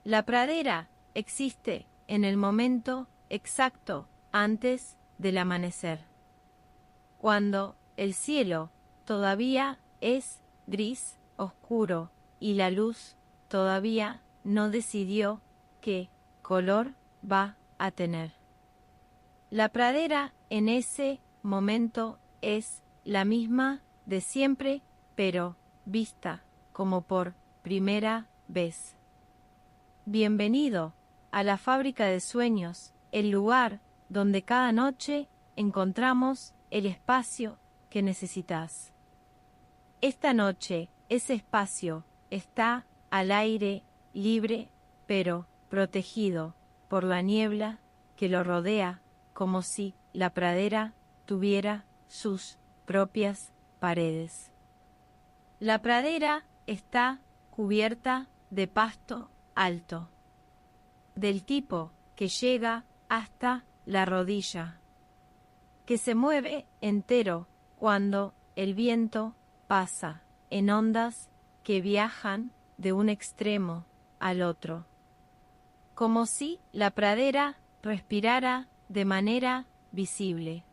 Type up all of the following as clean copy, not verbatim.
La pradera existe en el momento exacto antes del amanecer, cuando el cielo todavía es gris oscuro y la luz todavía no decidió qué color va a tener. La pradera en ese momento es la misma de siempre, pero vista como por primera vez. Bienvenido a la fábrica de sueños, el lugar donde cada noche encontramos el espacio que necesitas. Esta noche ese espacio está al aire libre, pero protegido por la niebla que lo rodea, como si la pradera tuviera sus propias paredes. La pradera está cubierta de pasto alto, del tipo que llega hasta la rodilla, que se mueve entero cuando el viento pasa en ondas que viajan de un extremo al otro, como si la pradera respirara de manera visible.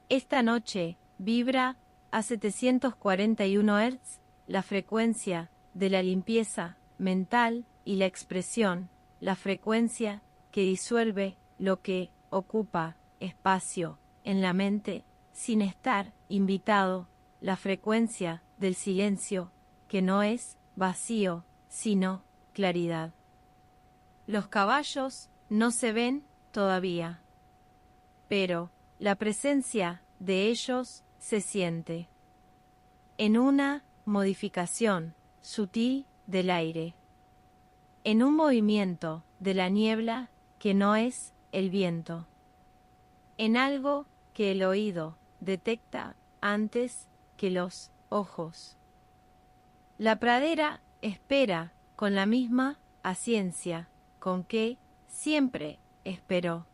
Esta noche vibra a 741 Hz la frecuencia de la limpieza mental y la expresión, la frecuencia que disuelve lo que ocupa espacio en la mente sin estar invitado, la frecuencia del silencio que no es vacío, sino claridad. Los caballos no se ven todavía, pero la presencia de ellos se siente en una modificación sutil del aire, en un movimiento de la niebla que no es el viento, en algo que el oído detecta antes que los ojos. La pradera espera con la misma paciencia con que siempre esperó.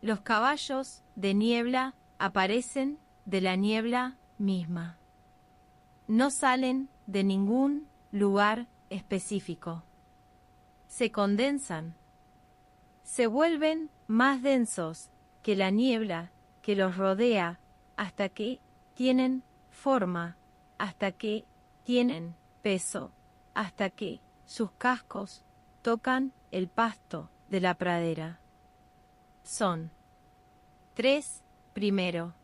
Los caballos de niebla aparecen de la niebla misma. No salen de ningún lugar específico. Se condensan. Se vuelven más densos que la niebla que los rodea hasta que tienen forma, hasta que tienen peso, hasta que sus cascos tocan el pasto de la pradera. Son 3 primero,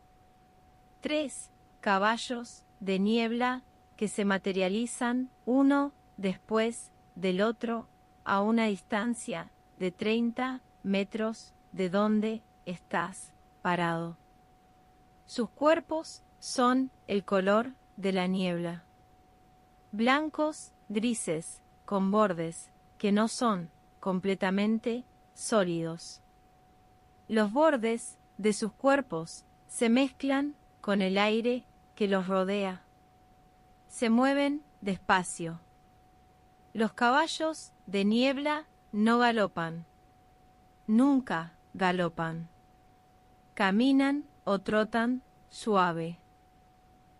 3 caballos de niebla que se materializan uno después del otro a una distancia de 30 metros de donde estás parado. Sus cuerpos son el color de la niebla, blancos, grises, con bordes que no son completamente sólidos. Los bordes de sus cuerpos se mezclan con el aire que los rodea. Se mueven despacio. Los caballos de niebla no galopan. Nunca galopan. Caminan o trotan suave.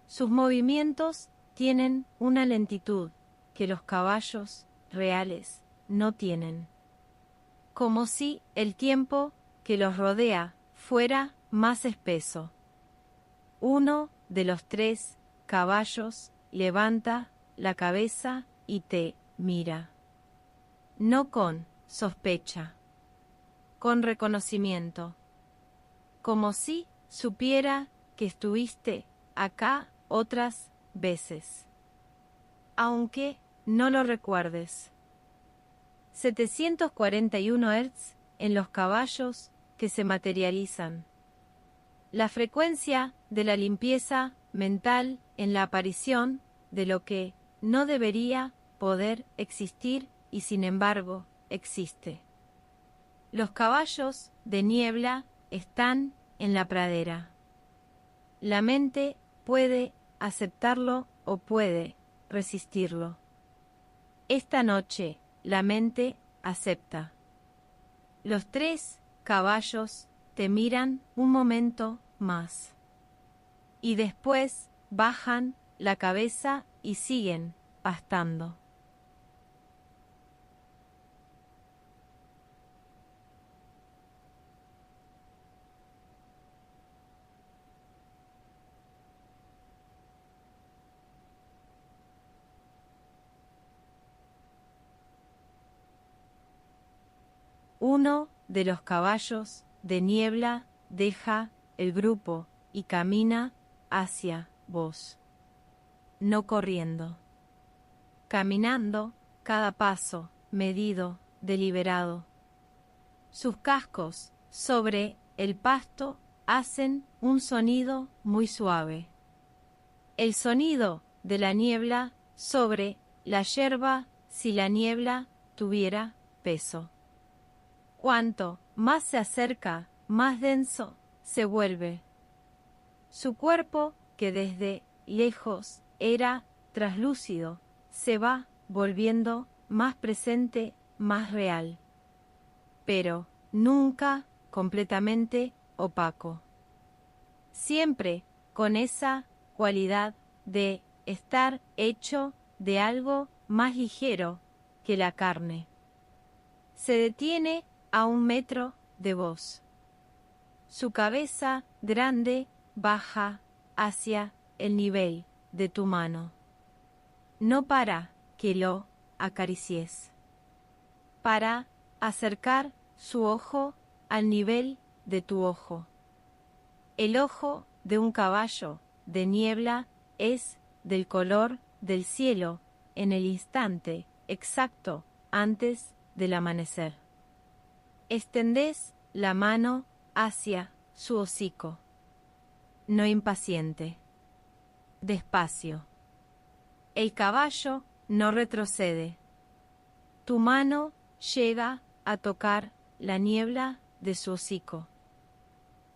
Sus movimientos tienen una lentitud que los caballos reales no tienen. Como si el tiempo que los rodea fuera más espeso. Uno de los 3 caballos levanta la cabeza y te mira. No con sospecha, con reconocimiento. Como si supiera que estuviste acá otras veces, aunque no lo recuerdes. 741 Hz en los caballos que se materializan. La frecuencia de la limpieza mental en la aparición de lo que no debería poder existir y sin embargo existe. Los caballos de niebla están en la pradera. La mente puede aceptarlo o puede resistirlo. Esta noche, la mente acepta. Los 3 caballos te miran un momento más. Y después bajan la cabeza y siguen pastando. Uno de los caballos de niebla deja el grupo y camina hacia vos, no corriendo. Caminando, cada paso, medido, deliberado. Sus cascos sobre el pasto hacen un sonido muy suave. El sonido de la niebla sobre la yerba si la niebla tuviera peso. Cuanto más se acerca, más denso se vuelve. Su cuerpo, que desde lejos era traslúcido, se va volviendo más presente, más real, pero nunca completamente opaco. Siempre con esa cualidad de estar hecho de algo más ligero que la carne. Se detiene a 1 metro de vos. Su cabeza grande baja hacia el nivel de tu mano. No para que lo acaricies. Para acercar su ojo al nivel de tu ojo. El ojo de un caballo de niebla es del color del cielo en el instante exacto antes del amanecer. Extendés la mano hacia su hocico. No impaciente. Despacio. El caballo no retrocede. Tu mano llega a tocar la niebla de su hocico.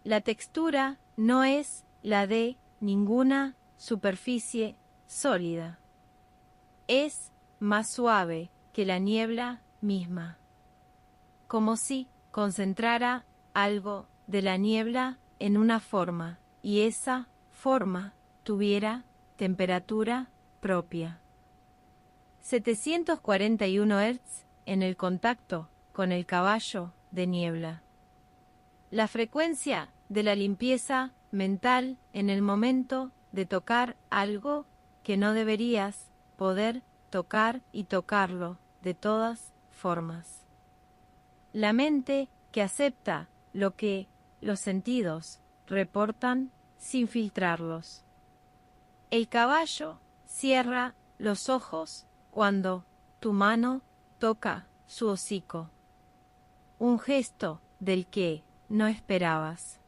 La textura no es la de ninguna superficie sólida. Es más suave que la niebla misma, como si concentrara algo de la niebla en una forma y esa forma tuviera temperatura propia. 741 Hz en el contacto con el caballo de niebla. La frecuencia de la limpieza mental en el momento de tocar algo que no deberías poder tocar y tocarlo de todas formas. La mente que acepta lo que los sentidos reportan sin filtrarlos. El caballo cierra los ojos cuando tu mano toca su hocico. Un gesto del que no esperabas.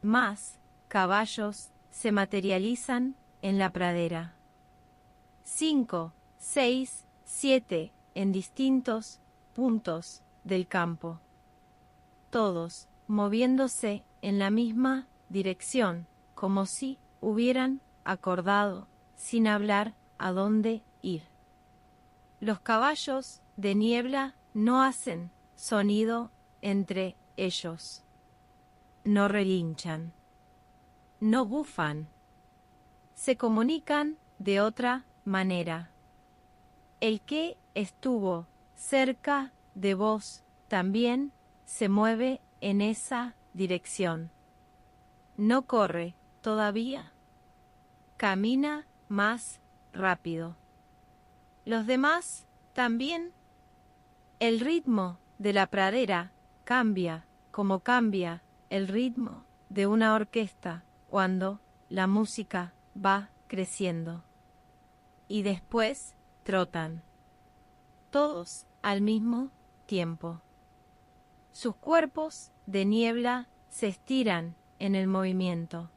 Más caballos se materializan en la pradera. 5, 6, 7 en distintos puntos del campo. Todos moviéndose en la misma dirección, como si hubieran acordado, sin hablar, a dónde ir. Los caballos de niebla no hacen sonido entre ellos. No relinchan. No bufan. Se comunican de otra manera. El que estuvo cerca de vos también se mueve en esa dirección. No corre todavía. Camina más rápido. Los demás también. El ritmo de la pradera cambia como cambia el ritmo de una orquesta cuando la música va creciendo. Y después trotan. Todos al mismo tiempo. Sus cuerpos de niebla se estiran en el movimiento.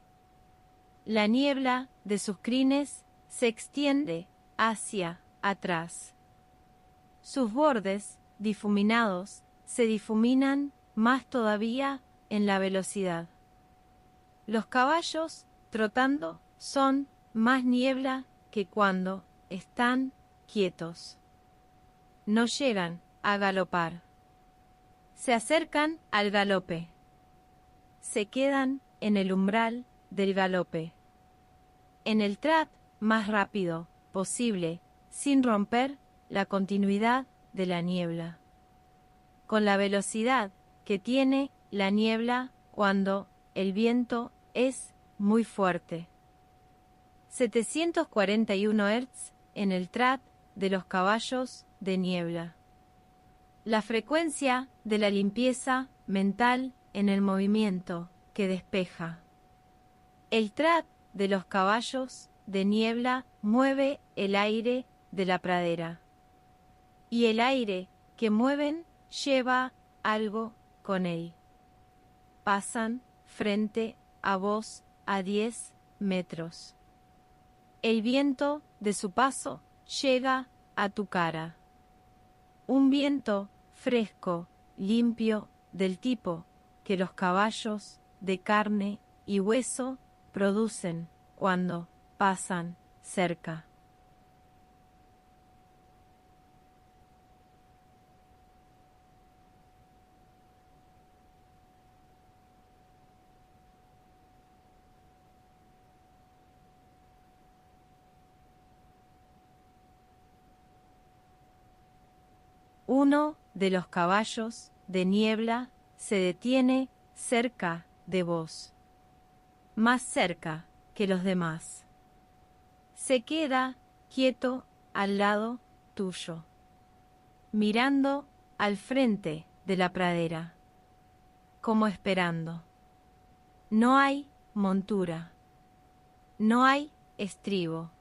La niebla de sus crines se extiende hacia atrás. Sus bordes, difuminados, se difuminan más todavía en la velocidad. Los caballos, trotando, son más niebla que cuando están quietos. No llegan a galopar. Se acercan al galope. Se quedan en el umbral del galope. En el trot más rápido posible, sin romper la continuidad de la niebla. Con la velocidad que tiene la niebla cuando el viento es muy fuerte. 741 Hz en el trot de los caballos de niebla. La frecuencia de la limpieza mental en el movimiento que despeja. El trot de los caballos de niebla mueve el aire de la pradera. Y el aire que mueven lleva algo con él. Pasan frente a vos a 10 metros. El viento de su paso llega a tu cara. Un viento fresco, limpio, del tipo que los caballos de carne y hueso producen cuando pasan cerca. Uno de los caballos de niebla se detiene cerca de vos, más cerca que los demás. Se queda quieto al lado tuyo, mirando al frente de la pradera, como esperando. No hay montura, no hay estribo,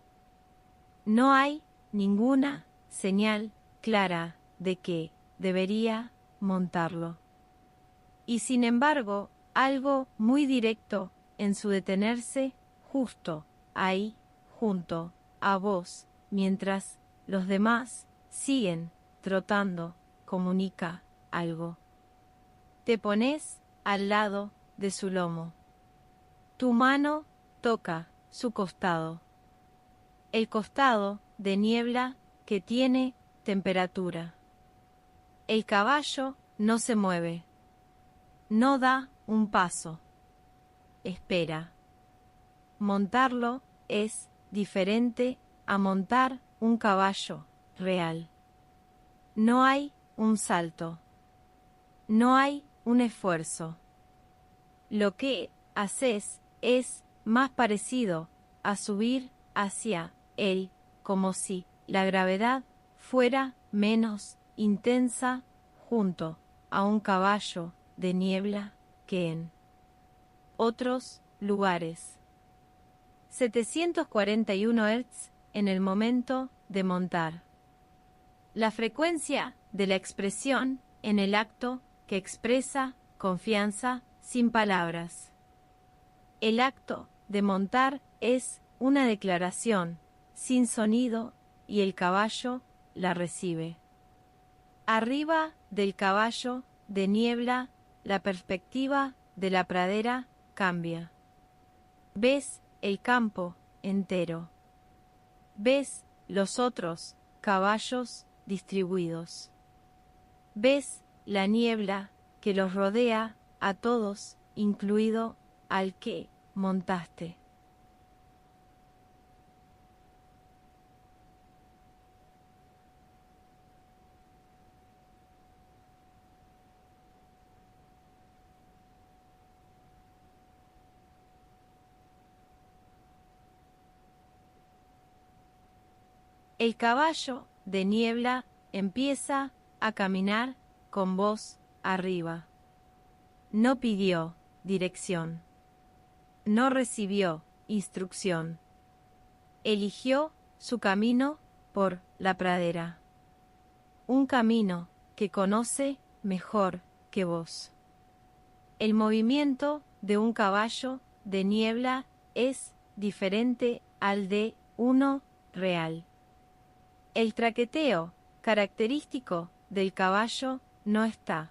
no hay ninguna señal clara de que debería montarlo. Y sin embargo, algo muy directo en su detenerse justo ahí, junto a vos, mientras los demás siguen trotando, comunica algo. Te pones al lado de su lomo. Tu mano toca su costado. El costado de niebla que tiene temperatura. El caballo no se mueve. No da un paso. Espera. Montarlo es diferente a montar un caballo real. No hay un salto. No hay un esfuerzo. Lo que haces es más parecido a subir hacia él, como si la gravedad fuera menos intensa junto a un caballo de niebla que en otros lugares. 741 Hz en el momento de montar. La frecuencia de la expresión en el acto que expresa confianza sin palabras. El acto de montar es una declaración sin sonido y el caballo la recibe. Arriba del caballo de niebla, la perspectiva de la pradera cambia. Ves el campo entero. Ves los otros caballos distribuidos. Ves la niebla que los rodea a todos, incluido al que montaste. El caballo de niebla empieza a caminar con vos arriba. No pidió dirección. No recibió instrucción. Eligió su camino por la pradera. Un camino que conoce mejor que vos. El movimiento de un caballo de niebla es diferente al de uno real. El traqueteo, característico del caballo, no está.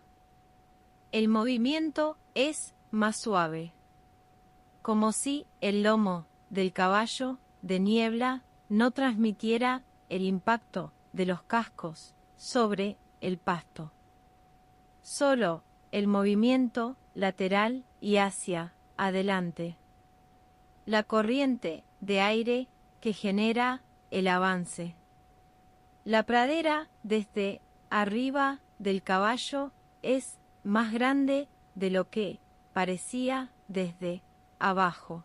El movimiento es más suave, como si el lomo del caballo de niebla no transmitiera el impacto de los cascos sobre el pasto. Solo el movimiento lateral y hacia adelante. La corriente de aire que genera el avance. La pradera desde arriba del caballo es más grande de lo que parecía desde abajo.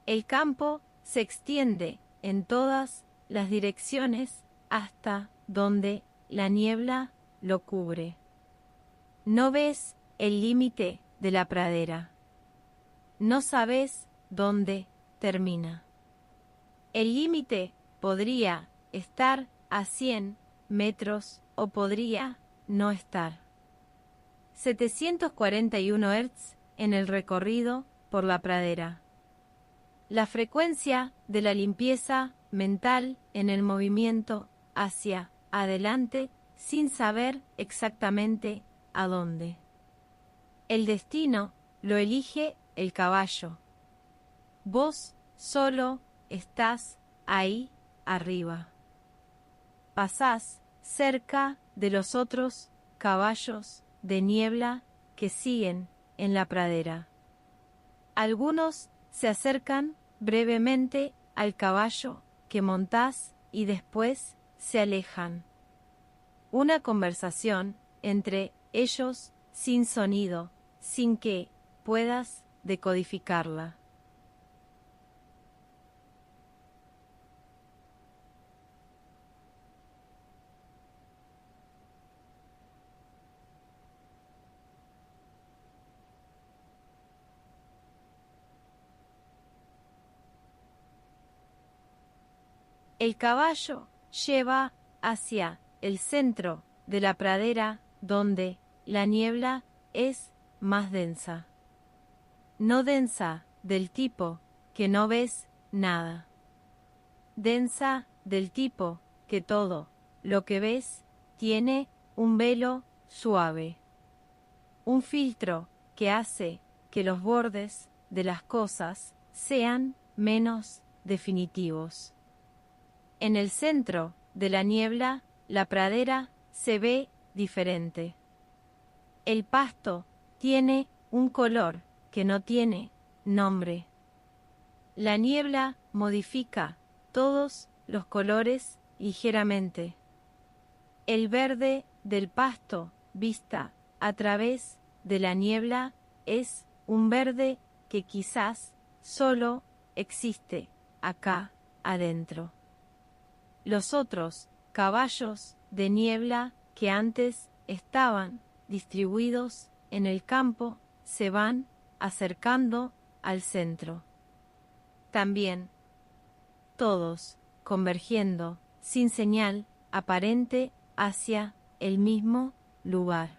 El campo se extiende en todas las direcciones hasta donde la niebla lo cubre. No ves el límite de la pradera. No sabes dónde termina. El límite podría estar a 100 metros o podría no estar. 741 Hz en el recorrido por la pradera. La frecuencia de la limpieza mental en el movimiento hacia adelante sin saber exactamente a dónde. El destino lo elige el caballo. Vos solo estás ahí arriba. Pasás cerca de los otros caballos de niebla que siguen en la pradera. Algunos se acercan brevemente al caballo que montás y después se alejan. Una conversación entre ellos sin sonido, sin que puedas decodificarla. El caballo lleva hacia el centro de la pradera donde la niebla es más densa. No densa del tipo que no ves nada. Densa del tipo que todo lo que ves tiene un velo suave. Un filtro que hace que los bordes de las cosas sean menos definitivos. En el centro de la niebla, la pradera se ve diferente. El pasto tiene un color que no tiene nombre. La niebla modifica todos los colores ligeramente. El verde del pasto vista a través de la niebla es un verde que quizás solo existe acá adentro. Los otros caballos de niebla que antes estaban distribuidos en el campo se van acercando al centro. También, todos convergiendo sin señal aparente hacia el mismo lugar.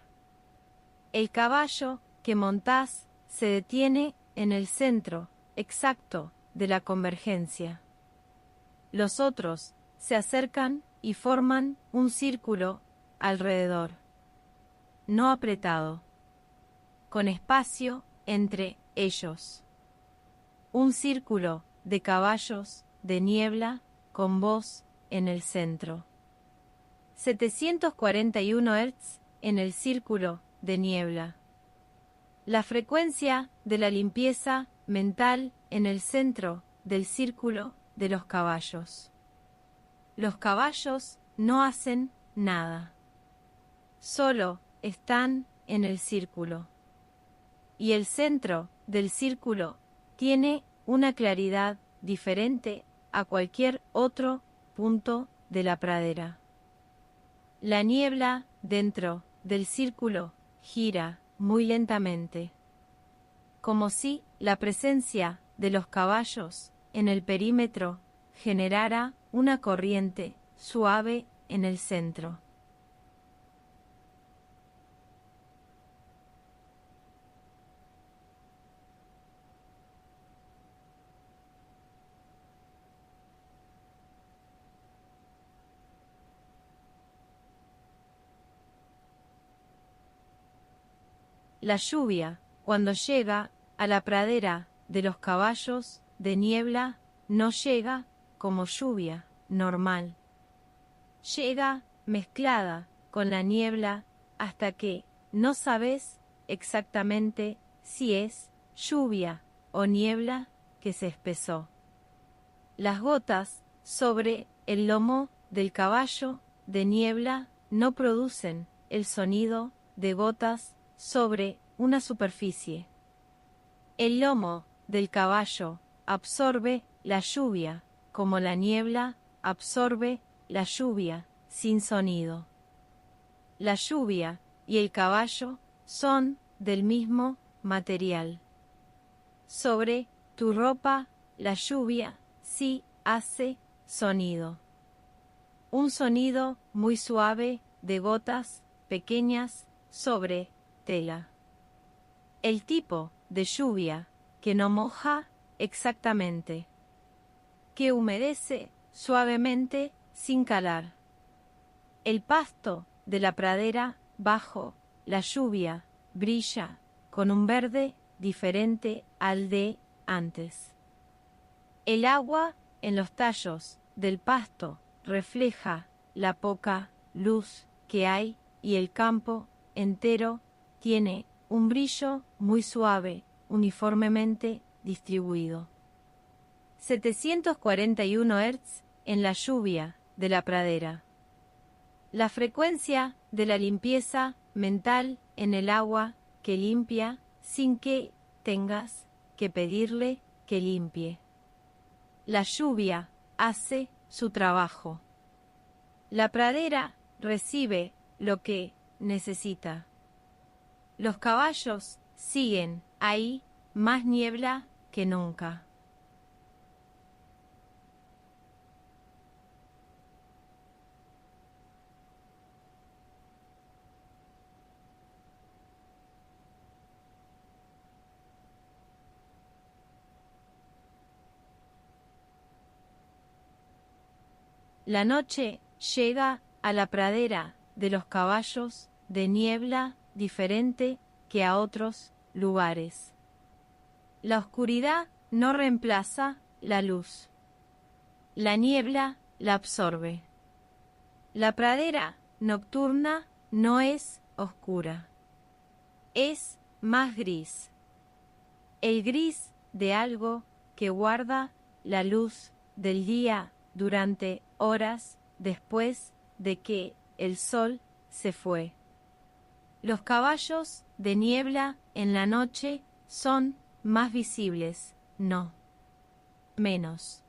El caballo que montás se detiene en el centro exacto de la convergencia. Los otros se acercan y forman un círculo alrededor, no apretado, con espacio entre ellos. Un círculo de caballos de niebla con vos en el centro. 741 Hz en el círculo de niebla. La frecuencia de la limpieza mental en el centro del círculo de los caballos. Los caballos no hacen nada. Solo están en el círculo. Y el centro del círculo tiene una claridad diferente a cualquier otro punto de la pradera. La niebla dentro del círculo gira muy lentamente, como si la presencia de los caballos en el perímetro generara una corriente suave en el centro. La lluvia, cuando llega a la pradera de los caballos de niebla, no llega como lluvia normal. Llega mezclada con la niebla hasta que no sabes exactamente si es lluvia o niebla que se espesó. Las gotas sobre el lomo del caballo de niebla no producen el sonido de gotas sobre una superficie. El lomo del caballo absorbe la lluvia, como la niebla absorbe la lluvia sin sonido. La lluvia y el caballo son del mismo material. Sobre tu ropa, la lluvia sí hace sonido. Un sonido muy suave de gotas pequeñas sobre tela. El tipo de lluvia que no moja exactamente, que humedece suavemente sin calar. El pasto de la pradera bajo la lluvia brilla con un verde diferente al de antes. El agua en los tallos del pasto refleja la poca luz que hay y el campo entero tiene un brillo muy suave, uniformemente distribuido. 741 Hz en la lluvia de la pradera. La frecuencia de la limpieza mental en el agua que limpia sin que tengas que pedirle que limpie. La lluvia hace su trabajo. La pradera recibe lo que necesita. Los caballos siguen ahí, más niebla que nunca. La noche llega a la pradera de los caballos de niebla diferente que a otros lugares. La oscuridad no reemplaza la luz. La niebla la absorbe. La pradera nocturna no es oscura. Es más gris. El gris de algo que guarda la luz del día durante horas después de que el sol se fue. Los caballos de niebla en la noche son más visibles, no menos.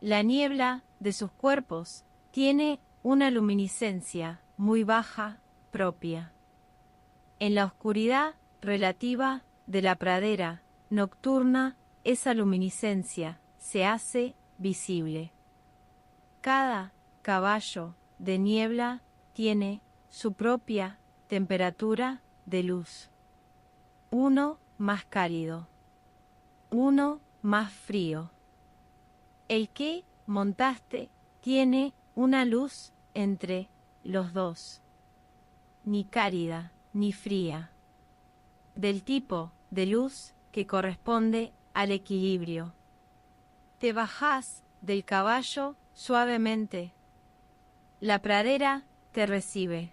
La niebla de sus cuerpos tiene una luminiscencia muy baja propia. En la oscuridad relativa de la pradera nocturna, esa luminiscencia se hace visible. Cada caballo de niebla tiene su propia temperatura de luz. Uno más cálido, uno más frío. El que montaste tiene una luz entre los dos, ni cálida ni fría, del tipo de luz que corresponde al equilibrio. Te bajás del caballo suavemente. La pradera te recibe.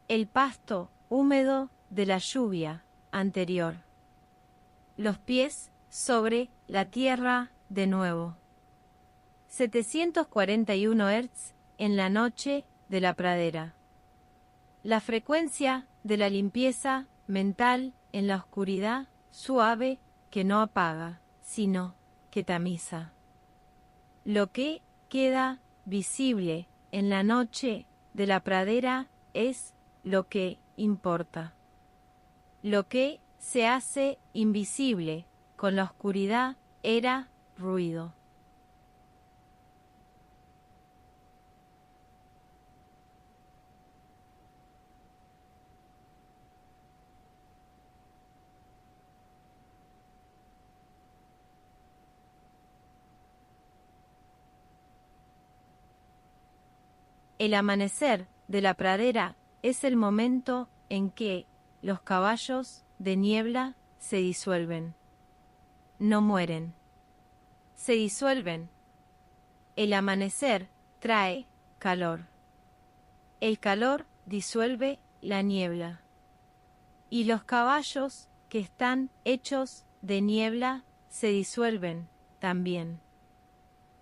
El pasto húmedo de la lluvia anterior. Los pies sobre la tierra de nuevo. 741 Hz en la noche de la pradera. La frecuencia de la limpieza mental en la oscuridad suave que no apaga, sino que tamiza. Lo que queda visible en la noche de la pradera es lo que importa. Lo que se hace invisible con la oscuridad era ruido. El amanecer de la pradera es el momento en que los caballos de niebla se disuelven. No mueren. Se disuelven. El amanecer trae calor. El calor disuelve la niebla. Y los caballos que están hechos de niebla se disuelven también.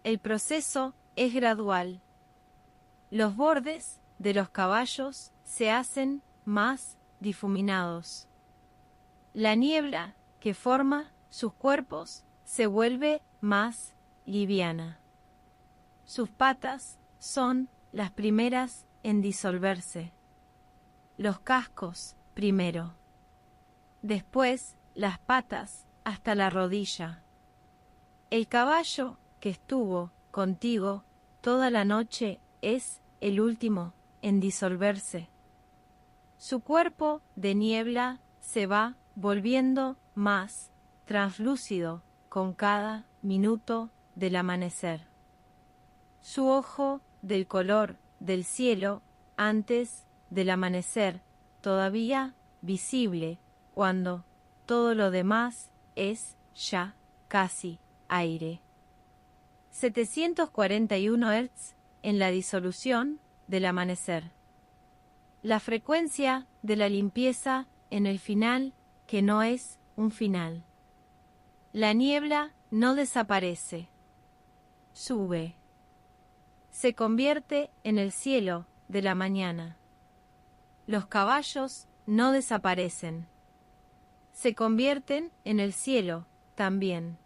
El proceso es gradual. Los bordes de los caballos se hacen más difuminados. La niebla que forma sus cuerpos se vuelve más liviana. Sus patas son las primeras en disolverse. Los cascos primero. Después las patas hasta la rodilla. El caballo que estuvo contigo toda la noche es el último en disolverse. Su cuerpo de niebla se va volviendo más translúcido con cada minuto del amanecer. Su ojo del color del cielo antes del amanecer, todavía visible cuando todo lo demás es ya casi aire. 741 Hz en la disolución del amanecer. La frecuencia de la limpieza en el final que no es un final. La niebla no desaparece. Sube. Se convierte en el cielo de la mañana. Los caballos no desaparecen. Se convierten en el cielo también.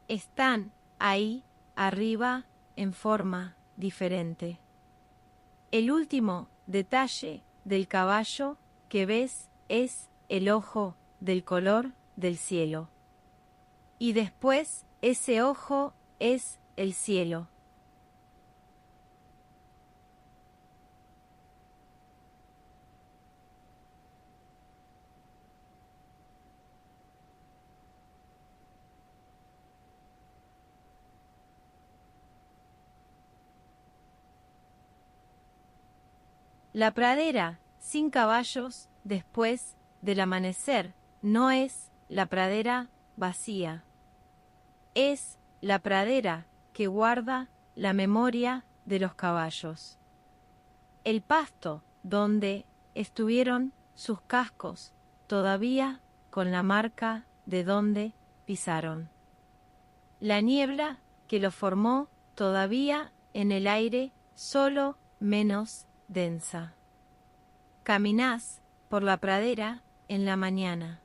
Están ahí arriba en forma diferente. El último detalle del caballo que ves es el ojo del color del cielo. Y después ese ojo es el cielo. La pradera sin caballos después del amanecer no es la pradera vacía. Es la pradera que guarda la memoria de los caballos. El pasto donde estuvieron sus cascos todavía con la marca de donde pisaron. La niebla que lo formó todavía en el aire solo menos densa. Caminás por la pradera en la mañana,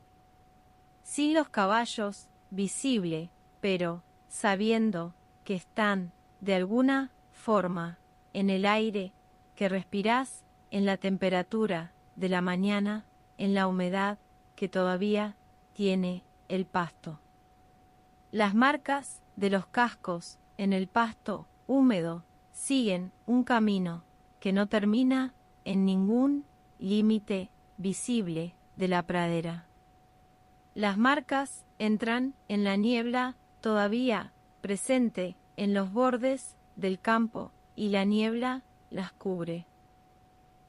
sin los caballos visible, pero sabiendo que están de alguna forma en el aire que respirás, en la temperatura de la mañana, en la humedad que todavía tiene el pasto. Las marcas de los cascos en el pasto húmedo siguen un camino que no termina en ningún límite visible de la pradera. Las marcas entran en la niebla todavía presente en los bordes del campo y la niebla las cubre.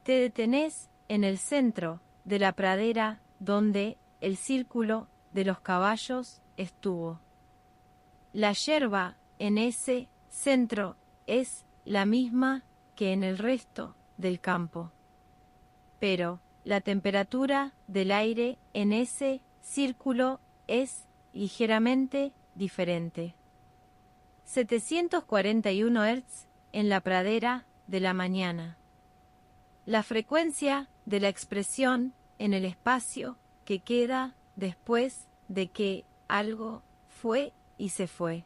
Te detenés en el centro de la pradera donde el círculo de los caballos estuvo. La yerba en ese centro es la misma que en el resto del campo. Pero la temperatura del aire en ese círculo es ligeramente diferente. 741 Hz en la pradera de la mañana. La frecuencia de la expresión en el espacio que queda después de que algo fue y se fue.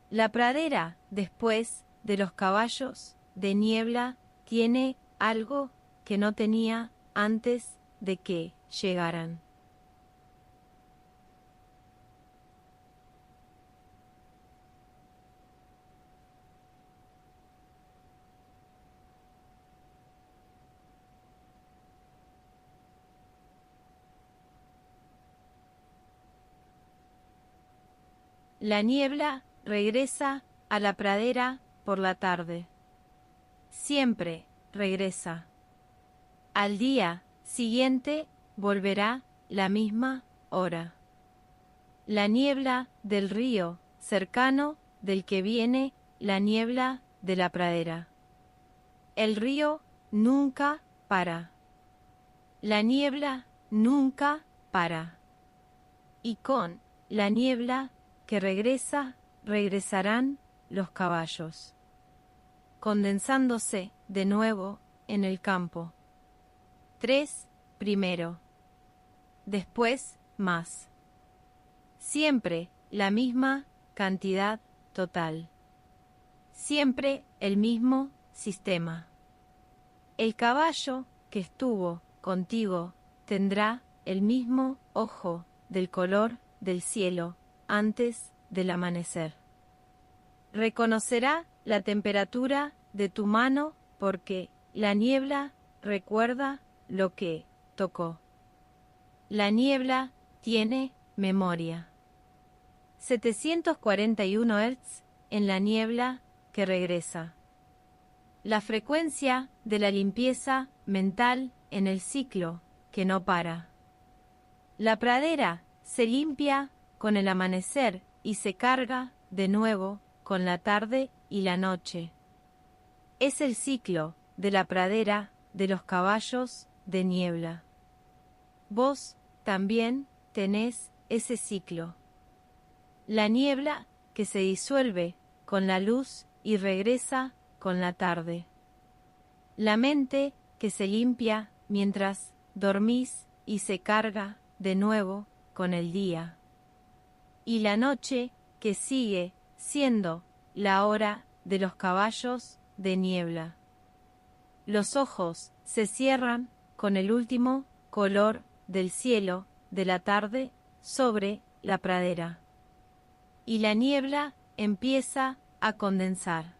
La pradera después de los caballos de niebla tiene algo que no tenía antes de que llegaran. La niebla regresa a la pradera por la tarde. Siempre regresa. Al día siguiente volverá la misma hora. La niebla del río cercano del que viene la niebla de la pradera. El río nunca para. La niebla nunca para. Y con la niebla que regresa, regresarán los caballos, condensándose de nuevo en el campo. 3 primero. Después más. Siempre la misma cantidad total. Siempre el mismo sistema. El caballo que estuvo contigo tendrá el mismo ojo del color del cielo antes del amanecer. Reconocerá la temperatura de tu mano porque la niebla recuerda lo que tocó. La niebla tiene memoria. 741 Hz en la niebla que regresa. La frecuencia de la limpieza mental en el ciclo que no para. La pradera se limpia con el amanecer y se carga de nuevo con la tarde y la noche. Es el ciclo de la pradera de los caballos de niebla. Vos también tenés ese ciclo. La niebla que se disuelve con la luz y regresa con la tarde. La mente que se limpia mientras dormís y se carga de nuevo con el día. Y la noche que sigue siendo la hora de los caballos de niebla. Los ojos se cierran con el último color del cielo de la tarde sobre la pradera. Y la niebla empieza a condensar.